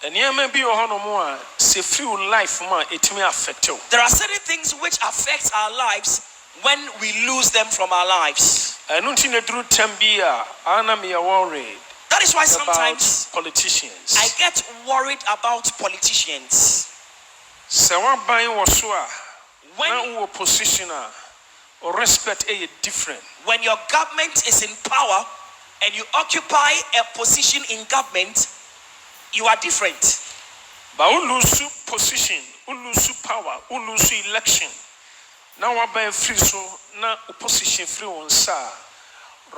There are certain things which affect our lives when we lose them from our lives. That is why sometimes politicians. I get worried about politicians. When position or respect a different. When your government is in power and you occupy a position in government, you are different. But Owusu position, Owusu power, Owusu election. Now I buy free so now opposition free on sa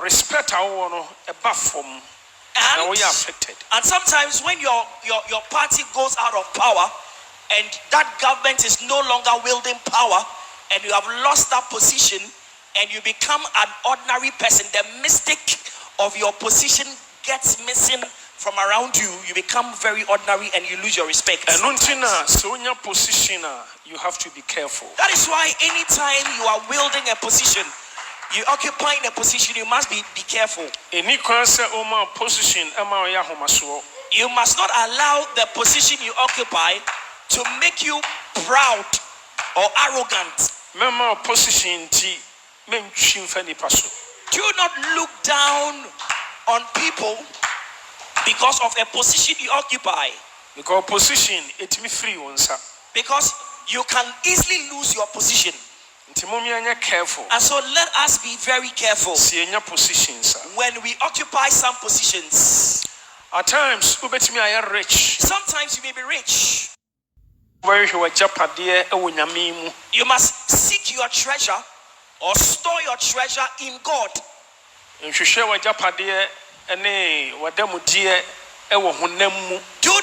respect our one above from. Now we are affected. And sometimes when your party goes out of power and that government is no longer wielding power and you have lost that position and you become an ordinary person, the mystic of your position gets missing from around you. You become very ordinary and you lose your respect. And so in your position, you have to be careful. That is why anytime you are wielding a position, you occupying a position, you must be careful. Any position, you must not allow the position you occupy to make you proud or arrogant. Do not look down on people because of a position you occupy. Because position, it me free once. Because you can easily lose your position. Careful. And so let us be very careful when we occupy some positions. At times, rich. Sometimes you may be rich. You must seek your treasure or store your treasure in God. Do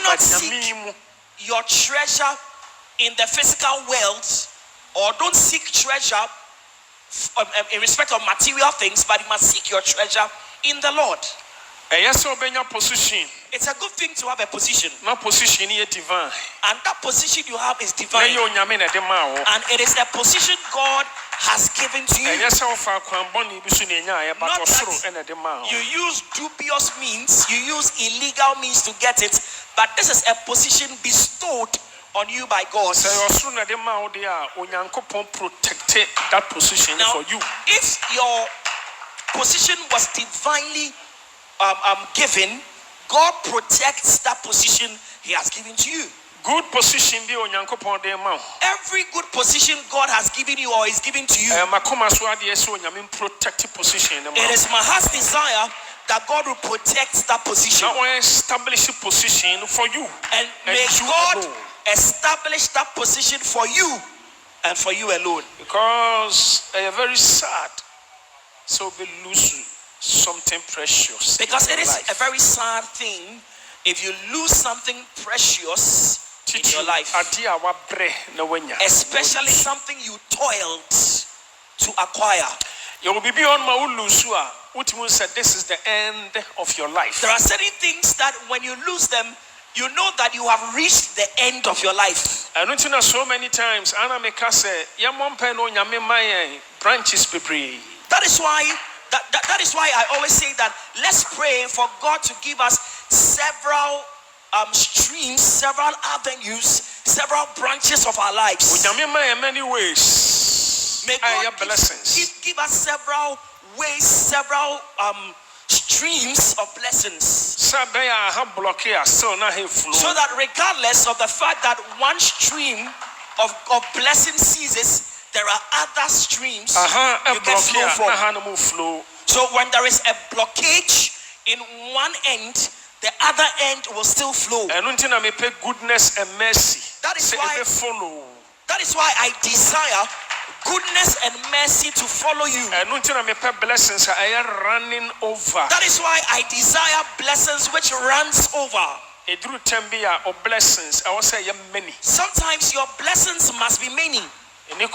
not seek your treasure in the physical world, or don't seek treasure in respect of material things, but you must seek your treasure in the Lord. It's a good thing to have a position. And that position you have is divine. And it is a position God has given to you. Not that you use dubious means, you use illegal means to get it, but this is a position bestowed on you by God. That position now, for you. If your position was divinely given, God protects that position He has given to you. Good position be every good position God has given you or is given to you. It is my heart's desire that God will protect that position. Establish a position for you. And may God establish that position for you and for you alone. Because very sad. So we lose something precious. Because it is a very sad thing if you lose something precious in your life. Especially something you toiled to acquire. You will be beyond Owusu. This is the end of your life. There are certain things that when you lose them, you know that you have reached the end of your life. I don't know so many times. Anna make us say, branches be. That is why I always say that let's pray for God to give us several streams, several avenues, several branches of our lives. In many ways. May God give us several ways, several streams of blessings. So that regardless of the fact that one stream of blessing ceases, there are other streams you can flow from. So when there is a blockage in one end, the other end will still flow. Goodness and mercy. That is why I desire goodness and mercy to follow you. That is why I desire blessings which runs over. Sometimes your blessings must be many. You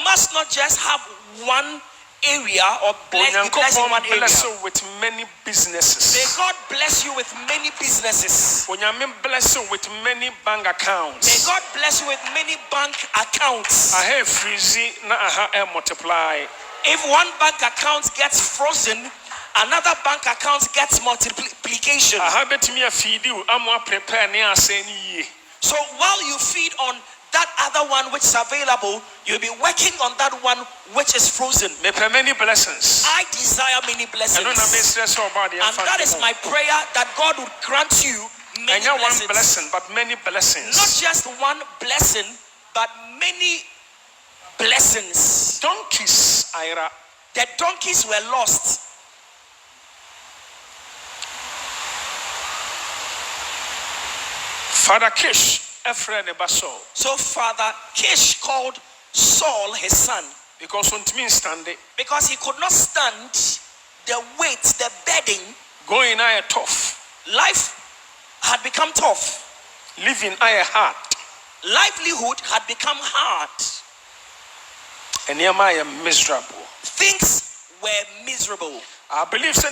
must not just have one area or bless in one area. With many businesses. May God bless you with many businesses. Bless you with many bank accounts. May God bless you with many bank accounts. I have freezy, now I multiply. If one bank account gets frozen Another bank account gets multiplication. So while you feed on that other one which is available, you'll be working on that one which is frozen. Many blessings. I desire many blessings. And that is my prayer, that God would grant you many blessings. One blessing, but many blessings. Not just one blessing, but many blessings. Donkeys, Ira. The donkeys were lost. Father Kish, Ephraim Baso. So Father Kish called Saul his son. Because he could not stand the weight, the bedding. Going tough. Life had become tough. Living hard. Livelihood had become hard. And Nehemiah miserable. Things were miserable. I believe there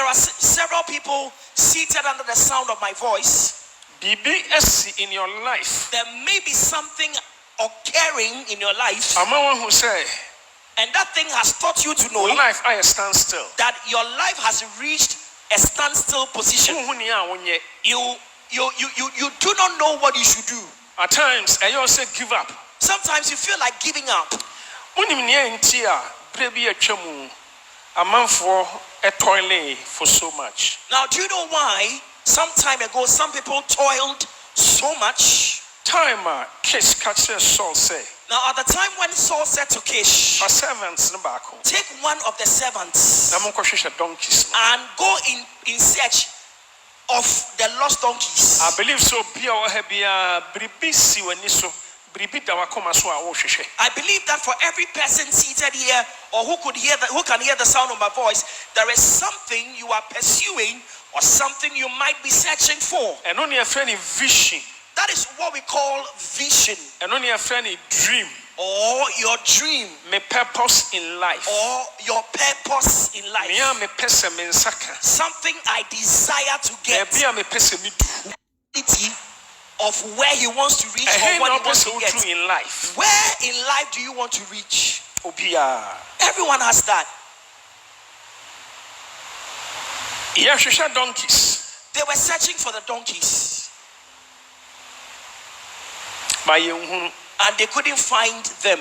are several people seated under the sound of my voice. BBS in your life. There may be something occurring in your life. Who say, and that thing has taught you to know life I stand still. That your life has reached a standstill position. You do not know what you should do. At times I also give up. Sometimes you feel like giving up. A man for a toilet for so much. Now, do you know why? Some time ago, some people toiled so much. Time Kish catches Saul say. Now, at the time when Saul said to Kish, take one of the servants and go in search of the lost donkeys. I believe so. I believe that for every person seated here or who can hear the sound of my voice, there is something you are pursuing or something you might be searching for. And only a friend vision. That is what we call vision. And only a friend dream. Or your dream. My purpose in life. Or your purpose in life. Something I desire to get. Of where he wants to reach or what he wants to get. In life. Where in life do you want to reach? Everyone has that. Donkeys. They were searching for the donkeys. And they couldn't find them.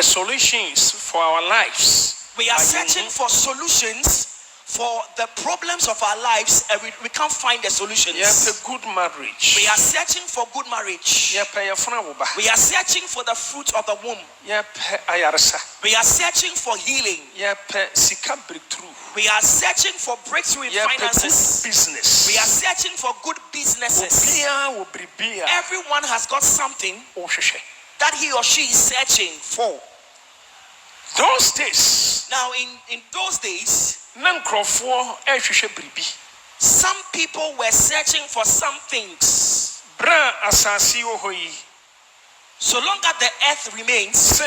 Solutions for our lives. We are searching for solutions for the problems of our lives, and we can't find the solutions. Good marriage. We are searching for good marriage. We are searching for the fruit of the womb. We are searching for healing. We are searching for breakthrough in finances. Business. We are searching for good businesses. Everyone has got something that he or she is searching for. Those days. Now, in those days, some people were searching for some things. So long as the earth remains,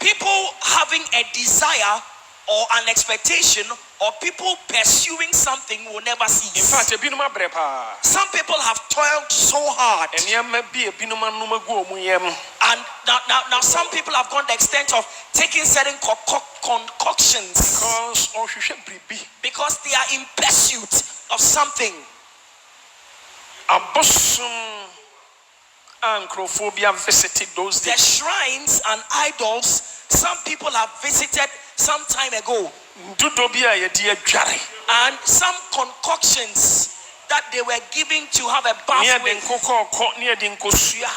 people having a desire or an expectation or people pursuing something will never cease. In fact, some people have toiled so hard. And now some people have gone the extent of taking certain concoctions because they are in pursuit of something. Visited those days. The shrines and idols some people have visited some time ago. And some concoctions that they were giving to have a bath with.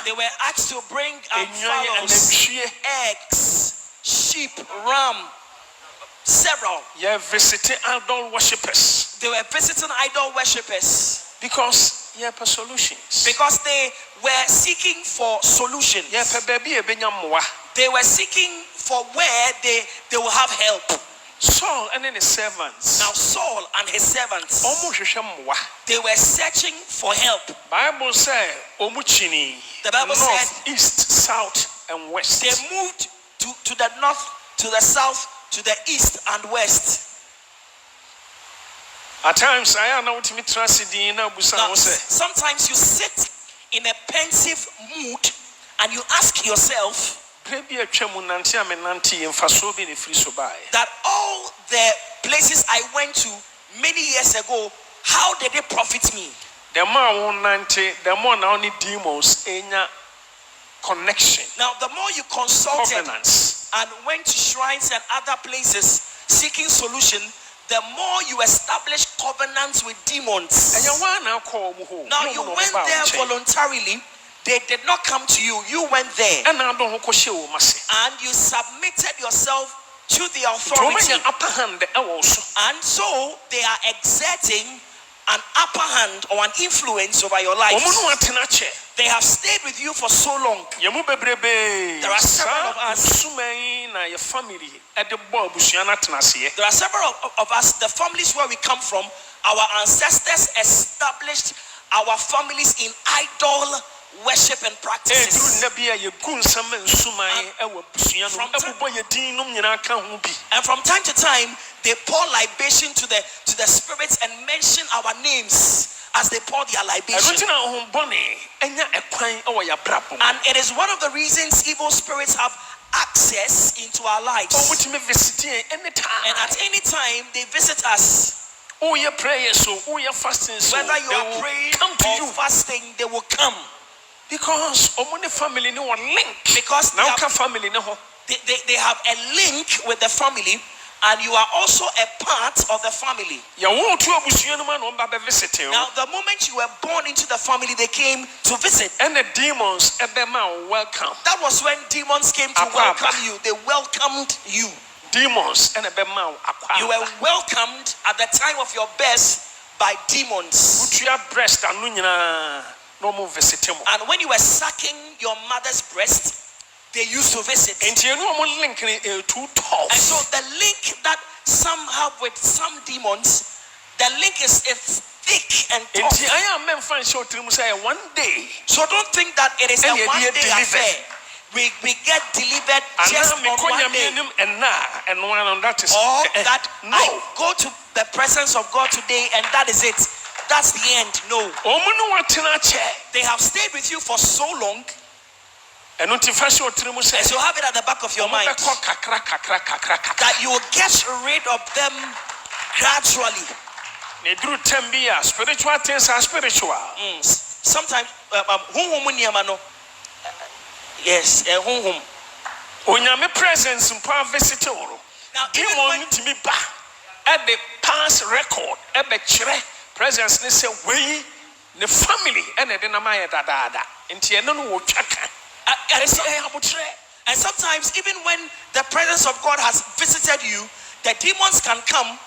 They were asked to bring fowls, eggs, sheep, ram, several. Visiting idol worshippers. They were visiting idol worshippers. Because they were seeking for solutions. They were seeking for where they will have help. Saul and his servants. Now Saul and his servants, they were searching for help. Bible said, the Bible said, east, south, and west. They moved to the north, to the south, to the east and west. At times, sometimes you sit in a pensive mood and you ask yourself, That all the places I went to many years ago, how did it profit me? The more now only demons connection. Now, the more you consulted Covenants. and went to shrines and other places seeking solution, the more you establish covenants with demons. Now, you went there voluntarily. They did not come to you. You went there. And you submitted yourself to the authority. And so they are exerting an upper hand or an influence over your life. They have stayed with you for so long. There are several of us. There are several of us, the families where we come from, our ancestors established our families in idol worship and practices. And from time to time, they pour libation to the spirits and mention our names as they pour their libation. And it is one of the reasons evil spirits have access into our lives. And at any time, they visit us. Whether you are praying or fasting, they will come. Because family no one link. Because they have a link with the family, and you are also a part of the family. Now, the moment you were born into the family, they came to visit. And the demons welcome. That was when demons came to welcome you. They welcomed you. Demons and you were welcomed at the time of your birth by demons. And when you were sucking your mother's breast, they used to visit. And so the link that some have with some demons, the link is thick and tough. So don't think that it is a one-day affair. We get delivered just on one day. Or that I go to the presence of God today and that is it. That's the end. No. They have stayed with you for so long. And so have it at the back of your mind that you will get rid of them gradually. Spiritual things are spiritual. Sometimes, yes, Onyame presence in power visitor. Now, even to be back at the past record, presence they say we the family and the namaya dada. And sometimes, even when the presence of God has visited you, the demons can come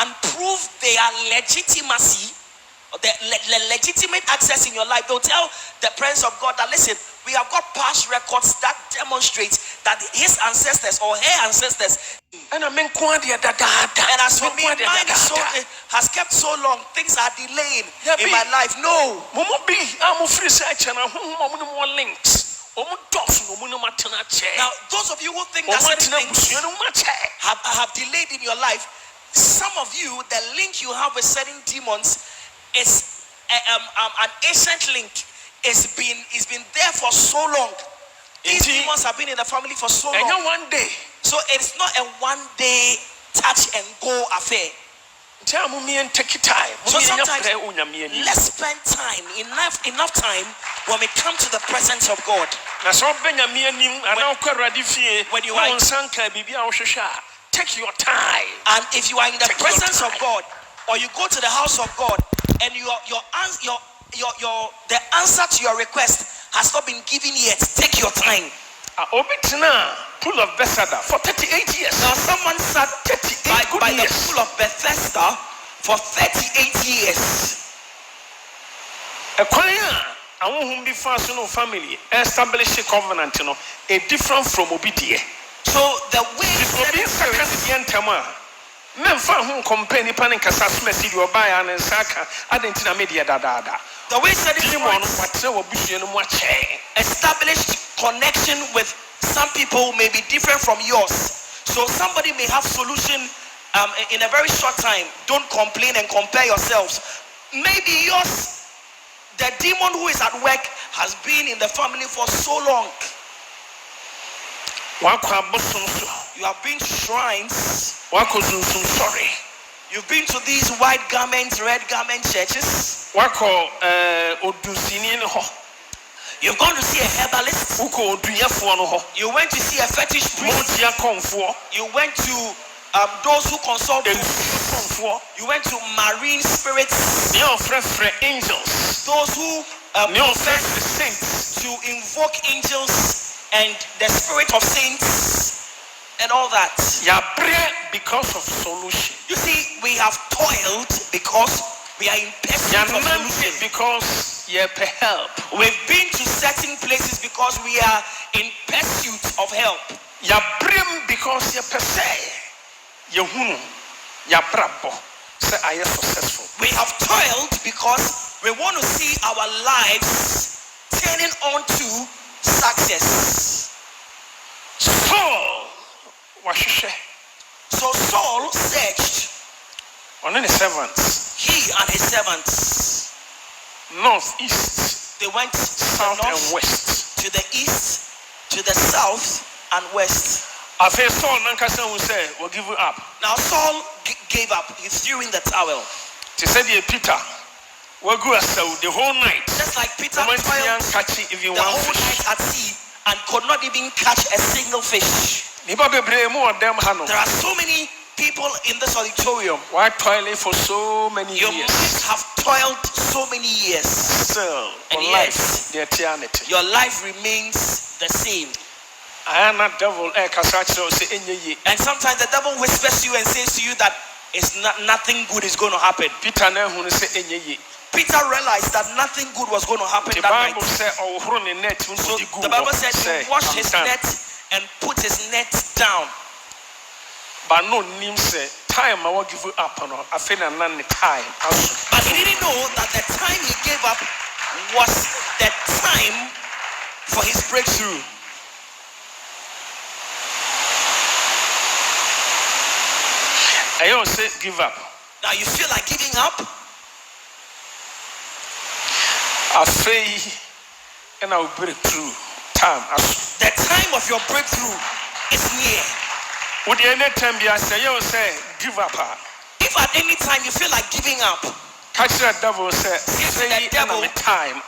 and prove their legitimacy, the legitimate access in your life. They'll tell the presence of God that, listen, we have got past records that demonstrate that his ancestors or her ancestors. And as for me, mine has kept so long, things are delaying in my life. No. Now, those of you who think that certain things have delayed in your life, some of you, the link you have with certain demons is an ancient link. It's been there for so long. These demons have been in the family for so long. One day. So it's not a one-day touch and go affair. So sometimes let's spend time, enough time when we come to the presence of God. When you are take your time. And if you are in the presence of God, or you go to the house of God, and the answer to your request has not been given yet, take your time. Pool of Bethesda for 38 years. Now someone sat by the pool of Bethesda for 38 years. A choir, I won't be fast no family, establish a covenant, a different from obedience. So the way the way established connection with some people may be different from yours. So somebody may have solution in a very short time. Don't complain and compare yourselves. Maybe yours, the demon who is at work has been in the family for so long. You have been shrines. Sorry. You've been to these white garments, red garment churches. You've gone to see a herbalist. You went to see a fetish priest. You went to those who consult. You went to marine spirits. Angels. Those who profess to invoke angels and the spirit of saints and all that. Because of solution. You see, we have toiled because we are in pursuit of solution. Because help. We've been to certain places because we are in pursuit of help. Because successful. We have toiled because we want to see our lives turning on to success. So Saul searched. On his servants. He and his servants. North, east. They went south to the north, and west. To the east, to the south and west. I feel Saul will say, we'll give you up. Now Saul gave up. He threw in the towel. He said, Peter, we'll go the whole night. Just like Peter toiled the whole night at sea and could not even catch a single fish. There are so many people in this auditorium. Why toiling for so many years? You must have toiled so many years. Still, and yet, your life remains the same. And sometimes the devil whispers to you and says to you that nothing good is going to happen. Peter realized that nothing good was going to happen that night. So the Bible said he washed his net and put his net down. But no time I will give you up on. I feel none time. But he didn't know that the time he gave up was the time for his breakthrough. I don't say give up. Now you feel like giving up? I fail and I will break through. Time. The time of your breakthrough is near. Would any time I say give up? If at any time you feel like giving up, catch that devil say the devil, time.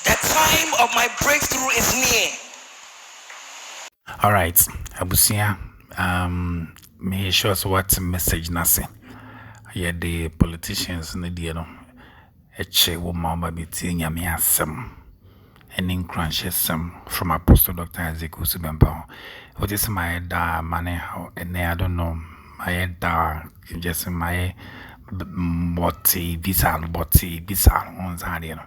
The time of my breakthrough is near. All right, Abusia. Me sure what message nasi. Yeah, the politicians in the deal. Eche wo mama biti nyame asem. Enin crunches some from Apostle Dr. Owusu Bempah. What is my da money? And I don't know. My da just my botti visa on Zadio.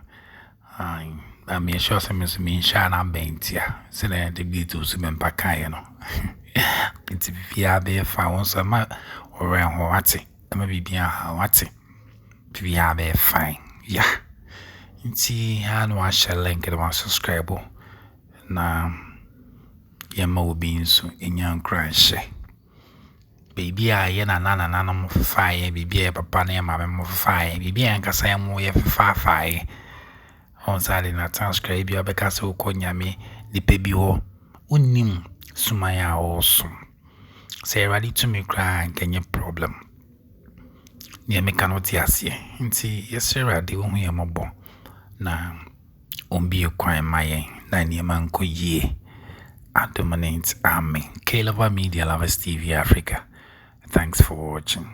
I'm sure some is mean shana bentia. So then the Owusu Bempah Kayano. It's via be found some or what? Maybe be a what? Via be fine. Yeah. Inti hano washa link and one subscribe na yama obi nso enya nkranhye baby a ye na nana mo fae baby a papa na ma mo fae baby a nkasa ya mo ye fae on sale na transcribe bi obekasa okonyame lipe bi ho unnim sumaya also say ready to me cry kenye problem ye me cannot yase nti yesere de wo hu ye mobo na ombi kwan maye na niema nko yie adominate amen. K-Lover Media Lovers TV Africa. Thanks for watching.